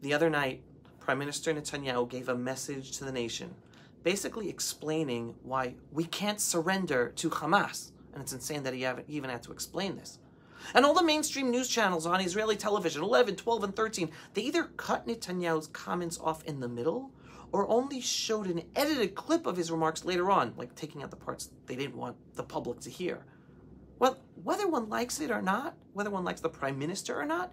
The other night, Prime Minister Netanyahu gave a message to the nation, basically explaining why we can't surrender to Hamas. And it's insane that he even had to explain this. And all the mainstream news channels on Israeli television, 11, 12, and 13, they either cut Netanyahu's comments off in the middle or only showed an edited clip of his remarks later on, like taking out the parts they didn't want the public to hear. Well, whether one likes it or not, whether one likes the prime minister or not,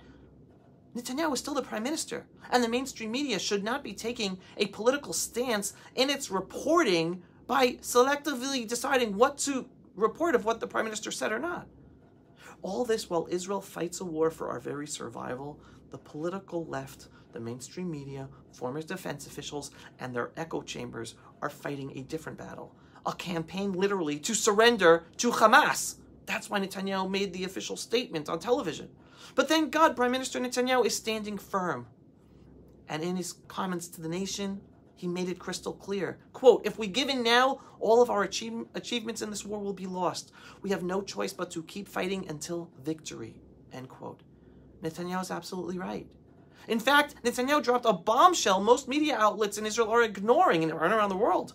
Netanyahu is still the prime minister, and the mainstream media should not be taking a political stance in its reporting by selectively deciding what to report of what the prime minister said or not. All this while Israel fights a war for our very survival, the political left, the mainstream media, former defense officials, and their echo chambers are fighting a different battle. A campaign literally to surrender to Hamas. That's why Netanyahu made the official statement on television. But thank God Prime Minister Netanyahu is standing firm. And in his comments to the nation, he made it crystal clear. Quote, if we give in now, all of our achievements in this war will be lost. We have no choice but to keep fighting until victory. End quote. Netanyahu is absolutely right. In fact, Netanyahu dropped a bombshell most media outlets in Israel are ignoring and around the world.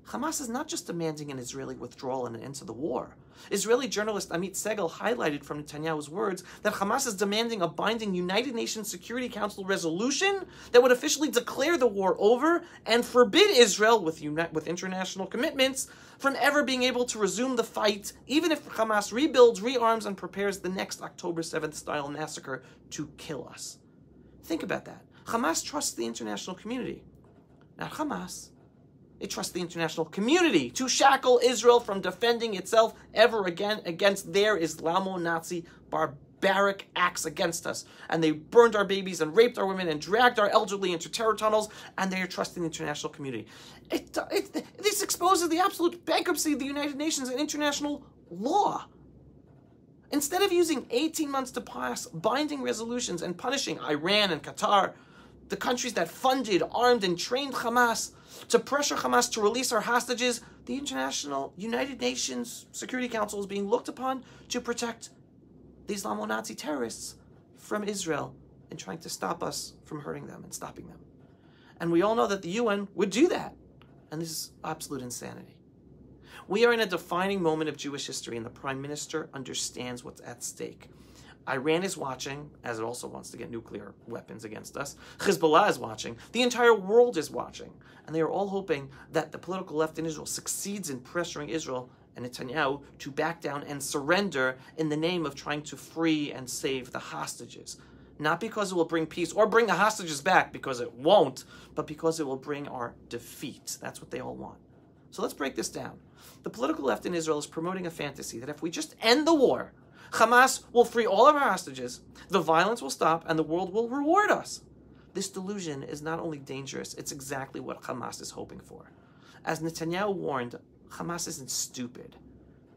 Hamas is not just demanding an Israeli withdrawal and an end to the war. Israeli journalist Amit Segal highlighted from Netanyahu's words that Hamas is demanding a binding United Nations Security Council resolution that would officially declare the war over and forbid Israel, with international commitments, from ever being able to resume the fight, even if Hamas rebuilds, rearms, and prepares the next October 7th style massacre to kill us. Think about that. Hamas trusts the international community. Not Hamas. It trusts the international community to shackle Israel from defending itself ever again against their Islamo-Nazi barbaric acts against us. And they burned our babies and raped our women and dragged our elderly into terror tunnels, and they are trusting the international community. This exposes the absolute bankruptcy of the United Nations and international law. Instead of using 18 months to pass binding resolutions and punishing Iran and Qatar, the countries that funded, armed, and trained Hamas, to pressure Hamas to release our hostages, the International United Nations Security Council is being looked upon to protect the Islamo-Nazi terrorists from Israel and trying to stop us from hurting them and stopping them. And we all know that the UN would do that. And this is absolute insanity. We are in a defining moment of Jewish history, and the Prime Minister understands what's at stake. Iran is watching, as it also wants to get nuclear weapons against us. Hezbollah is watching. The entire world is watching. And they are all hoping that the political left in Israel succeeds in pressuring Israel and Netanyahu to back down and surrender in the name of trying to free and save the hostages. Not because it will bring peace or bring the hostages back, because it won't, but because it will bring our defeat. That's what they all want. So let's break this down. The political left in Israel is promoting a fantasy that if we just end the war, Hamas will free all of our hostages, the violence will stop, and the world will reward us. This delusion is not only dangerous, it's exactly what Hamas is hoping for. As Netanyahu warned, Hamas isn't stupid.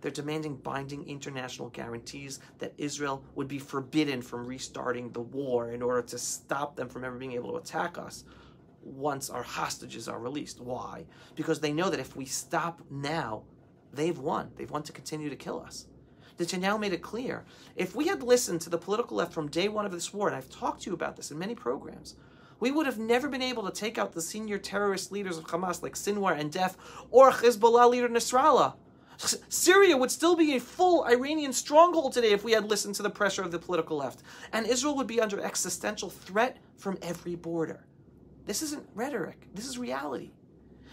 They're demanding binding international guarantees that Israel would be forbidden from restarting the war in order to stop them from ever being able to attack us once our hostages are released. Why? Because they know that if we stop now, they've won. They've won to continue to kill us. Netanyahu made it clear. If we had listened to the political left from day one of this war, and I've talked to you about this in many programs, we would have never been able to take out the senior terrorist leaders of Hamas like Sinwar and Def or Hezbollah leader Nasrallah. Syria would still be a full Iranian stronghold today if we had listened to the pressure of the political left. And Israel would be under existential threat from every border. This isn't rhetoric. This is reality.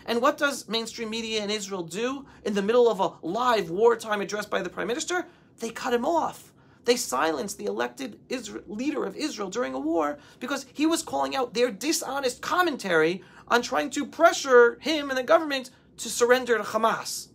And what does mainstream media in Israel do in the middle of a live wartime address by the Prime Minister? They cut him off. They silenced the elected leader of Israel during a war because he was calling out their dishonest commentary on trying to pressure him and the government to surrender to Hamas.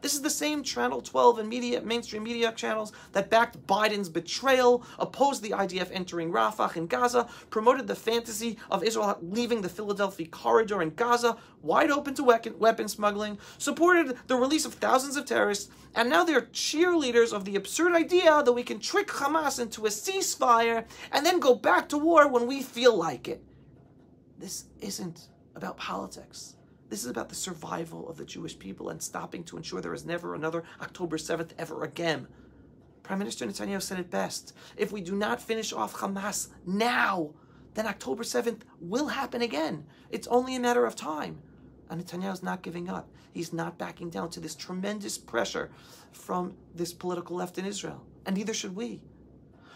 This is the same Channel 12 and mainstream media channels that backed Biden's betrayal, opposed the IDF entering Rafah in Gaza, promoted the fantasy of Israel leaving the Philadelphia corridor in Gaza, wide open to weapon smuggling, supported the release of thousands of terrorists, and now they're cheerleaders of the absurd idea that we can trick Hamas into a ceasefire and then go back to war when we feel like it. This isn't about politics. This is about the survival of the Jewish people and stopping to ensure there is never another October 7th ever again. Prime Minister Netanyahu said it best. If we do not finish off Hamas now, then October 7th will happen again. It's only a matter of time. And Netanyahu's not giving up. He's not backing down to this tremendous pressure from this political left in Israel. And neither should we.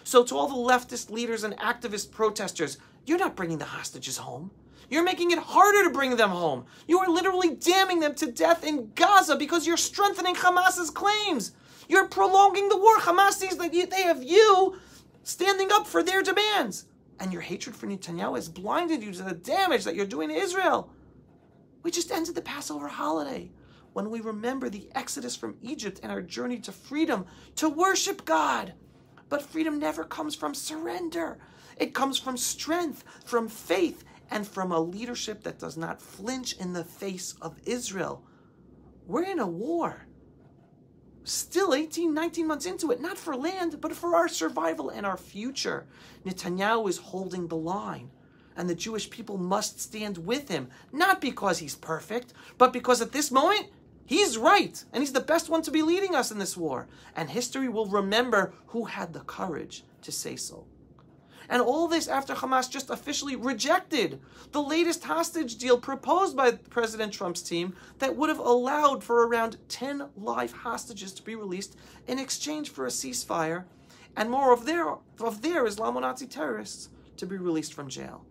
So to all the leftist leaders and activist protesters, you're not bringing the hostages home. You're making it harder to bring them home. You are literally damning them to death in Gaza because you're strengthening Hamas's claims. You're prolonging the war. Hamas sees that they have you standing up for their demands. And your hatred for Netanyahu has blinded you to the damage that you're doing to Israel. We just ended the Passover holiday when we remember the exodus from Egypt and our journey to freedom to worship God. But freedom never comes from surrender. It comes from strength, from faith, and from a leadership that does not flinch in the face of Israel. We're in a war. Still 18, 19 months into it, not for land, but for our survival and our future. Netanyahu is holding the line, and the Jewish people must stand with him, not because he's perfect, but because at this moment, he's right, and he's the best one to be leading us in this war. And history will remember who had the courage to say so. And all this after Hamas just officially rejected the latest hostage deal proposed by President Trump's team that would have allowed for around 10 live hostages to be released in exchange for a ceasefire and more of their Islamo-Nazi terrorists to be released from jail.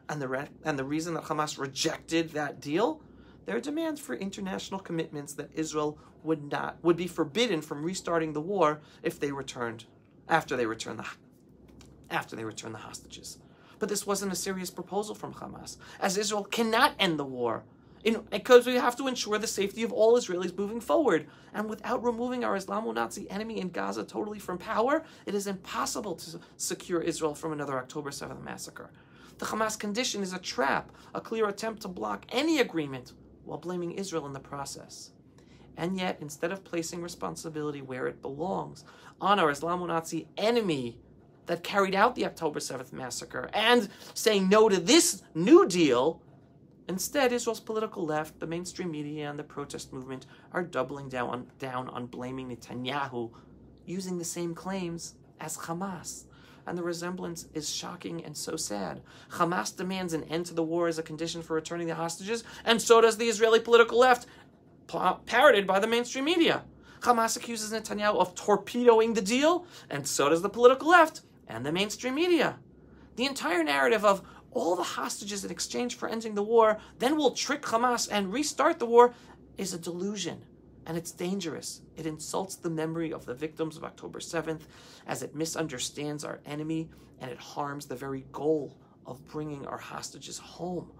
And the reason that Hamas rejected that deal? Their demands for international commitments that Israel would be forbidden from restarting the war if they returned after they return the hostages. But this wasn't a serious proposal from Hamas, as Israel cannot end the war because we have to ensure the safety of all Israelis moving forward. And without removing our Islamo-Nazi enemy in Gaza totally from power, it is impossible to secure Israel from another October 7th massacre. The Hamas condition is a trap, a clear attempt to block any agreement while blaming Israel in the process. And yet, instead of placing responsibility where it belongs, on our Islamo-Nazi enemy that carried out the October 7th massacre, and saying no to this new deal, instead, Israel's political left, the mainstream media, and the protest movement are doubling down on blaming Netanyahu, using the same claims as Hamas. And the resemblance is shocking and so sad. Hamas demands an end to the war as a condition for returning the hostages, and so does the Israeli political left, parroted by the mainstream media. Hamas accuses Netanyahu of torpedoing the deal, and so does the political left and the mainstream media. The entire narrative of all the hostages in exchange for ending the war, then we'll trick Hamas and restart the war, is a delusion. And it's dangerous. It insults the memory of the victims of October 7th as it misunderstands our enemy, and it harms the very goal of bringing our hostages home.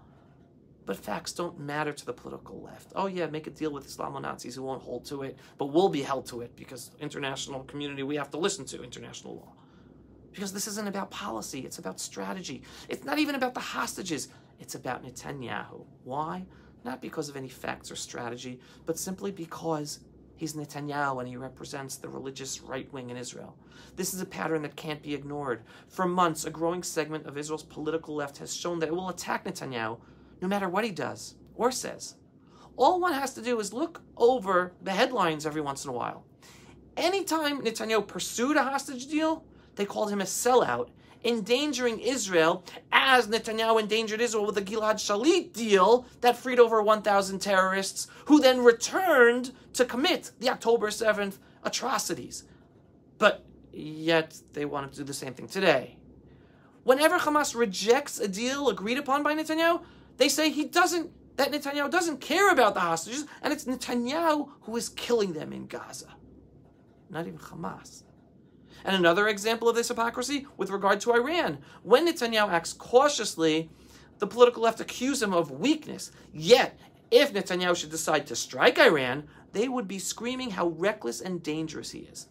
But facts don't matter to the political left. Oh yeah, make a deal with Islamo-Nazis who won't hold to it, but we'll be held to it because international community, we have to listen to international law. Because this isn't about policy, it's about strategy. It's not even about the hostages, it's about Netanyahu. Why? Not because of any facts or strategy, but simply because he's Netanyahu and he represents the religious right wing in Israel. This is a pattern that can't be ignored. For months, a growing segment of Israel's political left has shown that it will attack Netanyahu no matter what he does or says. All one has to do is look over the headlines every once in a while. Anytime Netanyahu pursued a hostage deal, they called him a sellout, endangering Israel as Netanyahu endangered Israel with the Gilad Shalit deal that freed over 1,000 terrorists who then returned to commit the October 7th atrocities. But yet they want to do the same thing today. Whenever Hamas rejects a deal agreed upon by Netanyahu, they say that Netanyahu doesn't care about the hostages, and it's Netanyahu who is killing them in Gaza, not even Hamas. And another example of this hypocrisy with regard to Iran. When Netanyahu acts cautiously, the political left accuse him of weakness. Yet, if Netanyahu should decide to strike Iran, they would be screaming how reckless and dangerous he is.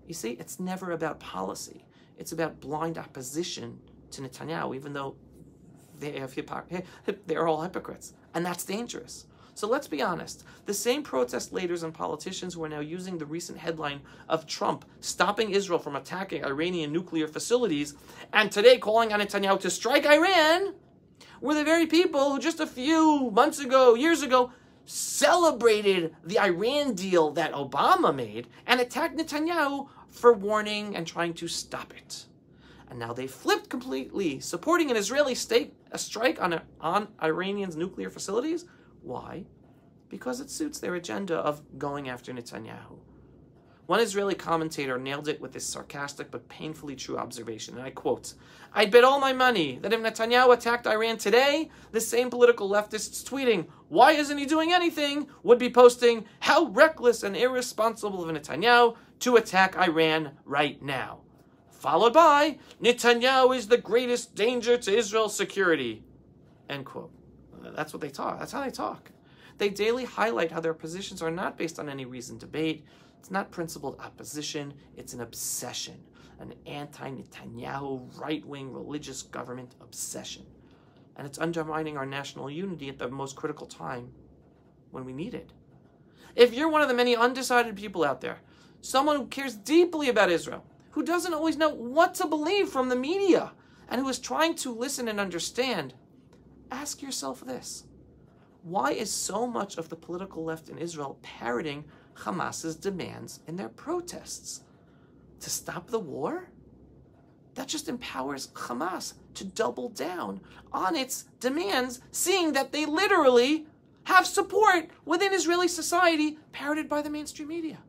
You see, it's never about policy. It's about blind opposition to Netanyahu, even though they're all hypocrites. And that's dangerous. So let's be honest. The same protest leaders and politicians who are now using the recent headline of Trump stopping Israel from attacking Iranian nuclear facilities and today calling on Netanyahu to strike Iran were the very people who just a few months ago, years ago, celebrated the Iran deal that Obama made and attacked Netanyahu for warning and trying to stop it. And now they flipped completely, supporting an Israeli strike on Iranians' nuclear facilities. Why? Because it suits their agenda of going after Netanyahu. One Israeli commentator nailed it with this sarcastic but painfully true observation, and I quote, "I'd bet all my money that if Netanyahu attacked Iran today, the same political leftists tweeting, 'Why isn't he doing anything?' would be posting, 'How reckless and irresponsible of Netanyahu to attack Iran right now.' Followed by, 'Netanyahu is the greatest danger to Israel's security.'" End quote. That's what they talk. That's how they talk. They daily highlight how their positions are not based on any reasoned debate. It's not principled opposition. It's an obsession, an anti-Netanyahu, right-wing religious government obsession. And it's undermining our national unity at the most critical time when we need it. If you're one of the many undecided people out there, someone who cares deeply about Israel, who doesn't always know what to believe from the media, and who is trying to listen and understand, ask yourself this. Why is so much of the political left in Israel parroting Hamas's demands in their protests? To stop the war? That just empowers Hamas to double down on its demands, seeing that they literally have support within Israeli society parroted by the mainstream media.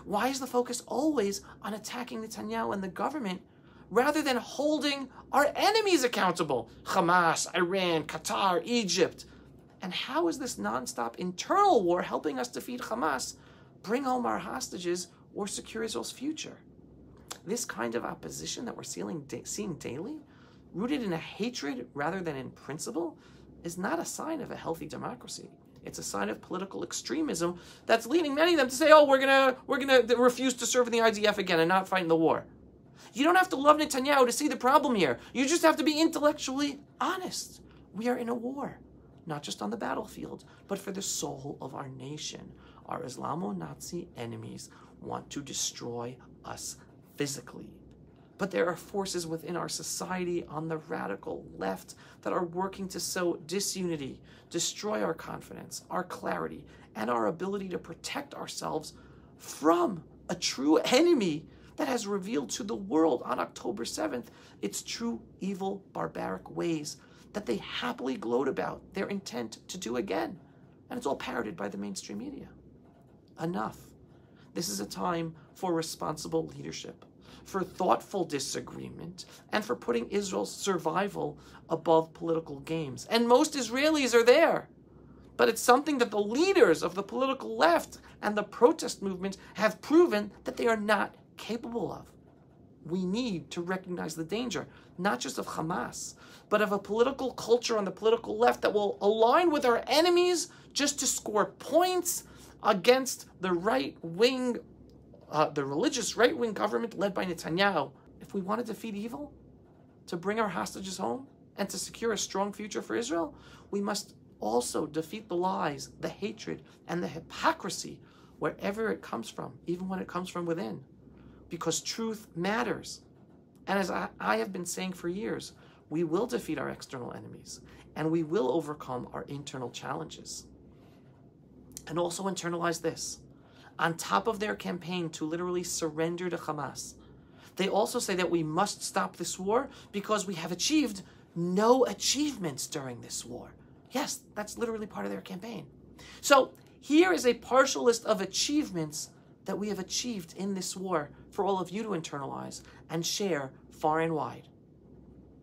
Why is the focus always on attacking Netanyahu and the government rather than holding our enemies accountable? Hamas, Iran, Qatar, Egypt. And how is this nonstop internal war helping us defeat Hamas, bring home our hostages, or secure Israel's future? This kind of opposition that we're seeing daily, rooted in a hatred rather than in principle, is not a sign of a healthy democracy. It's a sign of political extremism that's leading many of them to say, "Oh, we're gonna refuse to serve in the IDF again and not fight in the war." You don't have to love Netanyahu to see the problem here. You just have to be intellectually honest. We are in a war, not just on the battlefield, but for the soul of our nation. Our Islamo-Nazi enemies want to destroy us physically. But there are forces within our society on the radical left that are working to sow disunity, destroy our confidence, our clarity, and our ability to protect ourselves from a true enemy that has revealed to the world on October 7th its true evil, barbaric ways that they happily gloat about their intent to do again. And it's all parroted by the mainstream media. Enough. This is a time for responsible leadership, for thoughtful disagreement, and for putting Israel's survival above political games. And most Israelis are there. But it's something that the leaders of the political left and the protest movement have proven that they are not capable of. We need to recognize the danger, not just of Hamas, but of a political culture on the political left that will align with our enemies just to score points against the right-wing, the religious right-wing government led by Netanyahu. If we want to defeat evil, to bring our hostages home, and to secure a strong future for Israel, we must also defeat the lies, the hatred, and the hypocrisy wherever it comes from, even when it comes from within. Because truth matters. And as I have been saying for years, we will defeat our external enemies, and we will overcome our internal challenges. And also internalize this. On top of their campaign to literally surrender to Hamas, they also say that we must stop this war because we have achieved no achievements during this war. Yes, that's literally part of their campaign. So here is a partial list of achievements that we have achieved in this war for all of you to internalize and share far and wide.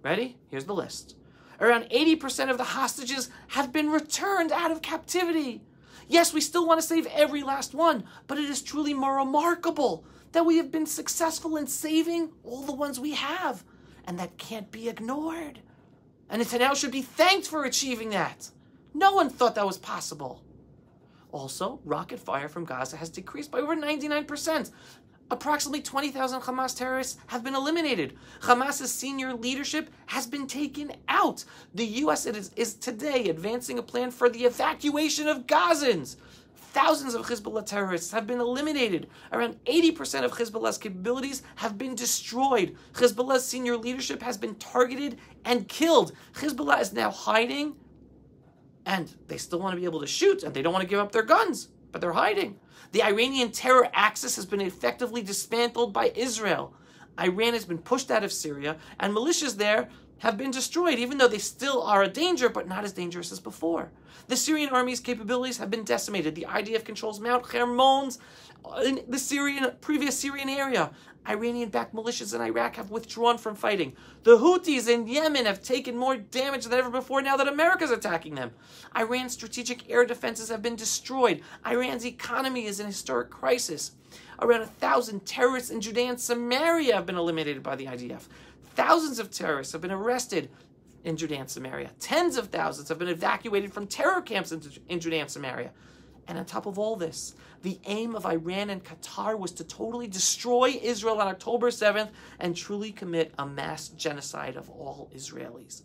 Ready? Here's the list. Around 80% of the hostages have been returned out of captivity. Yes, we still want to save every last one, but it is truly more remarkable that we have been successful in saving all the ones we have, and that can't be ignored. And Netanyahu should be thanked for achieving that. No one thought that was possible. Also, rocket fire from Gaza has decreased by over 99%. Approximately 20,000 Hamas terrorists have been eliminated. Hamas's senior leadership has been taken out. The U.S. is today advancing a plan for the evacuation of Gazans. Thousands of Hezbollah terrorists have been eliminated. Around 80% of Hezbollah's capabilities have been destroyed. Hezbollah's senior leadership has been targeted and killed. Hezbollah is now hiding, and they still want to be able to shoot, and they don't want to give up their guns, but they're hiding. The Iranian terror axis has been effectively dismantled by Israel. Iran has been pushed out of Syria, and militias there have been destroyed, even though they still are a danger, but not as dangerous as before. The Syrian army's capabilities have been decimated. The IDF controls Mount Hermon in the previous Syrian area. Iranian-backed militias in Iraq have withdrawn from fighting. The Houthis in Yemen have taken more damage than ever before now that America's attacking them. Iran's strategic air defenses have been destroyed. Iran's economy is in historic crisis. Around 1,000 terrorists in Judea and Samaria have been eliminated by the IDF. Thousands of terrorists have been arrested in Judea and Samaria. Tens of thousands have been evacuated from terror camps in Judea and Samaria. And on top of all this, the aim of Iran and Qatar was to totally destroy Israel on October 7th and truly commit a mass genocide of all Israelis.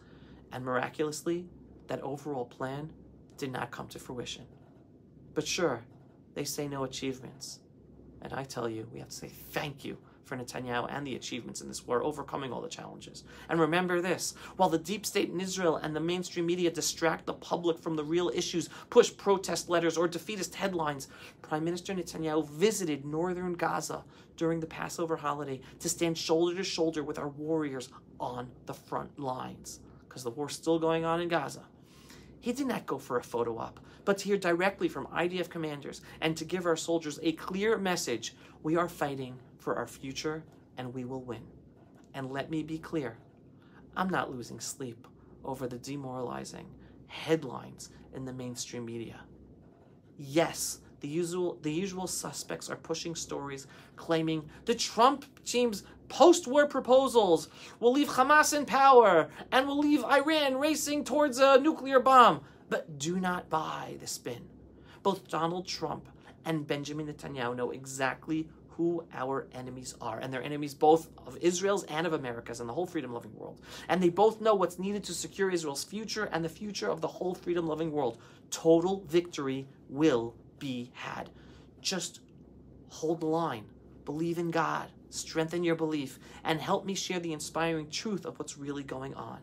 And miraculously, that overall plan did not come to fruition. But sure, they say no achievements. And I tell you, we have to say thank you for Netanyahu and the achievements in this war, overcoming all the challenges. And remember this, while the deep state in Israel and the mainstream media distract the public from the real issues, push protest letters or defeatist headlines, Prime Minister Netanyahu visited northern Gaza during the Passover holiday to stand shoulder to shoulder with our warriors on the front lines, because the war's still going on in Gaza. He did not go for a photo op, but to hear directly from IDF commanders and to give our soldiers a clear message: we are fighting for our future and we will win. And let me be clear, I'm not losing sleep over the demoralizing headlines in the mainstream media. Yes, the usual suspects are pushing stories claiming the Trump team's post-war proposals will leave Hamas in power and will leave Iran racing towards a nuclear bomb. But do not buy the spin. Both Donald Trump and Benjamin Netanyahu know exactly who our enemies are, and they're enemies both of Israel's and of America's and the whole freedom-loving world. And they both know what's needed to secure Israel's future and the future of the whole freedom-loving world. Total victory will be had. Just hold the line, believe in God, strengthen your belief, and help me share the inspiring truth of what's really going on.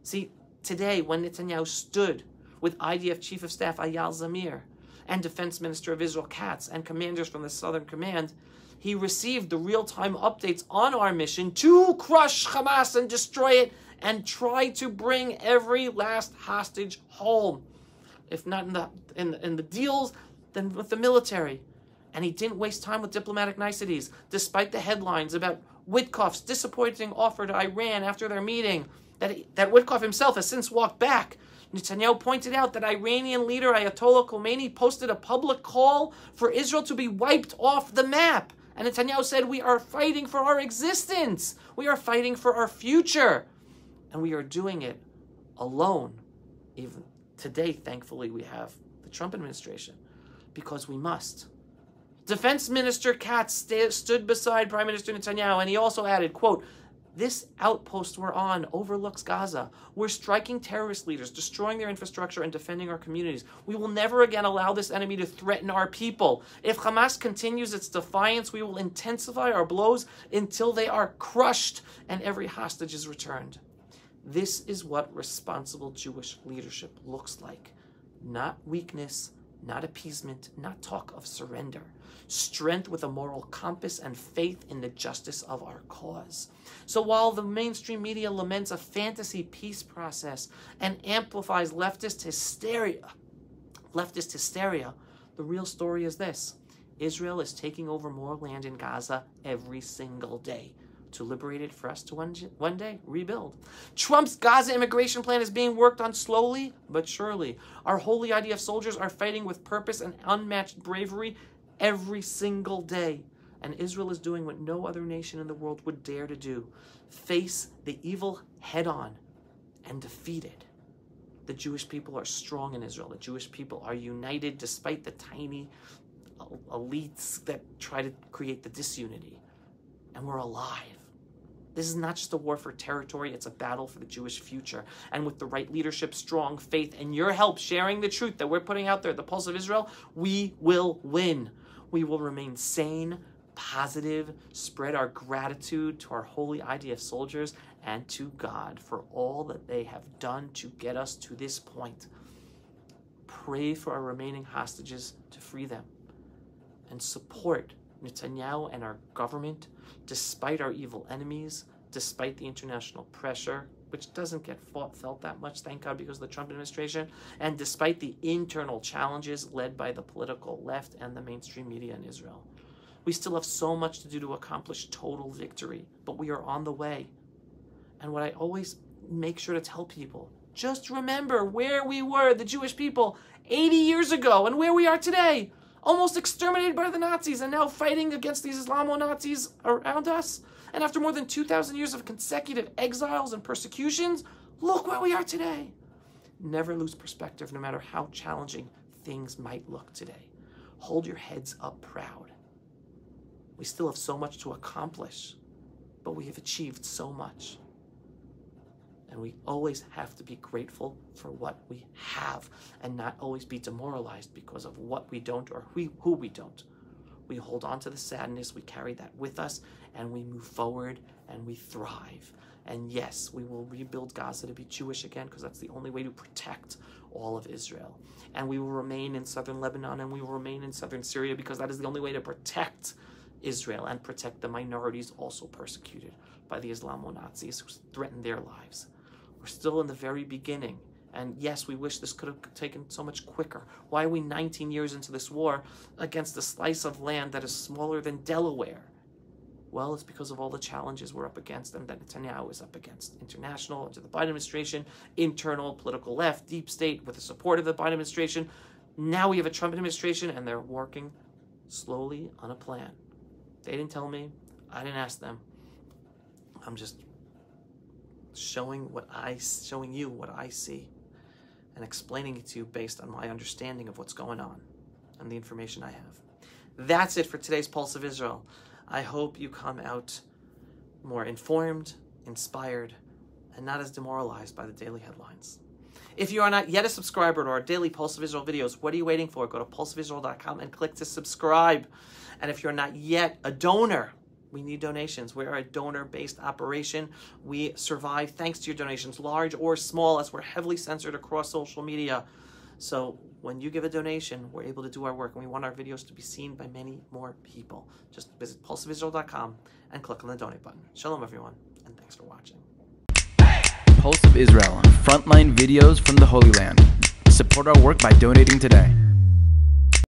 See, today when Netanyahu stood with IDF Chief of Staff Eyal Zamir and Defense Minister of Israel Katz and commanders from the Southern Command, he received the real-time updates on our mission to crush Hamas and destroy it and try to bring every last hostage home. If not in the deals, then with the military. And he didn't waste time with diplomatic niceties, despite the headlines about Witkoff's disappointing offer to Iran after their meeting, that Witkoff himself has since walked back. Netanyahu pointed out that Iranian leader Ayatollah Khomeini posted a public call for Israel to be wiped off the map. And Netanyahu said, we are fighting for our existence. We are fighting for our future. And we are doing it alone. Even today, thankfully, we have the Trump administration, because we must. Defense Minister Katz stood beside Prime Minister Netanyahu, and he also added, quote, "This outpost we're on overlooks Gaza. We're striking terrorist leaders, destroying their infrastructure, and defending our communities. We will never again allow this enemy to threaten our people. If Hamas continues its defiance, we will intensify our blows until they are crushed and every hostage is returned." This is what responsible Jewish leadership looks like. Not weakness, not appeasement, not talk of surrender. Strength with a moral compass and faith in the justice of our cause. So while the mainstream media laments a fantasy peace process and amplifies leftist hysteria, the real story is this: Israel is taking over more land in Gaza every single day to liberate it for us to one day rebuild. Trump's Gaza immigration plan is being worked on slowly but surely. Our holy IDF soldiers are fighting with purpose and unmatched bravery every single day. And Israel is doing what no other nation in the world would dare to do: face the evil head on and defeat it. The Jewish people are strong in Israel. The Jewish people are united despite the tiny elites that try to create the disunity. And we're alive. This is not just a war for territory, it's a battle for the Jewish future. And with the right leadership, strong faith, and your help sharing the truth that we're putting out there, the pulse of Israel, we will win. We will remain sane, positive, spread our gratitude to our holy IDF soldiers and to God for all that they have done to get us to this point. Pray for our remaining hostages to free them, and support Netanyahu and our government, despite our evil enemies, despite the international pressure, which doesn't get felt that much, thank God, because of the Trump administration, and despite the internal challenges led by the political left and the mainstream media in Israel. We still have so much to do to accomplish total victory, but we are on the way. And what I always make sure to tell people, just remember where we were, the Jewish people, 80 years ago, and where we are today. Almost exterminated by the Nazis, and now fighting against these Islamo-Nazis around us. And after more than 2,000 years of consecutive exiles and persecutions, look where we are today. Never lose perspective, no matter how challenging things might look today. Hold your heads up proud. We still have so much to accomplish, but we have achieved so much. And we always have to be grateful for what we have and not always be demoralized because of what we don't or who we don't. We hold on to the sadness, we carry that with us, and we move forward and we thrive. And yes, we will rebuild Gaza to be Jewish again, because that's the only way to protect all of Israel. And we will remain in southern Lebanon, and we will remain in southern Syria, because that is the only way to protect Israel and protect the minorities also persecuted by the Islamo-Nazis who threaten their lives. We're still in the very beginning. And yes, we wish this could have taken so much quicker. Why are we 19 years into this war against a slice of land that is smaller than Delaware? Well, it's because of all the challenges we're up against and that Netanyahu is up against. International, under the Biden administration, internal, political left, deep state, with the support of the Biden administration. Now we have a Trump administration, and they're working slowly on a plan. They didn't tell me. I didn't ask them. I'm just showing you what I see and explaining it to you based on my understanding of what's going on and the information I have. That's it for today's Pulse of Israel. I hope you come out more informed, inspired, and not as demoralized by the daily headlines. If you are not yet a subscriber to our daily Pulse of Israel videos, what are you waiting for? Go to pulseofisrael.com and click to subscribe. And if you're not yet a donor, we need donations. We are a donor-based operation. We survive thanks to your donations, large or small, as we're heavily censored across social media. So when you give a donation, we're able to do our work, and we want our videos to be seen by many more people. Just visit pulseofisrael.com and click on the donate button. Shalom, everyone, and thanks for watching. Pulse of Israel, frontline videos from the Holy Land. Support our work by donating today.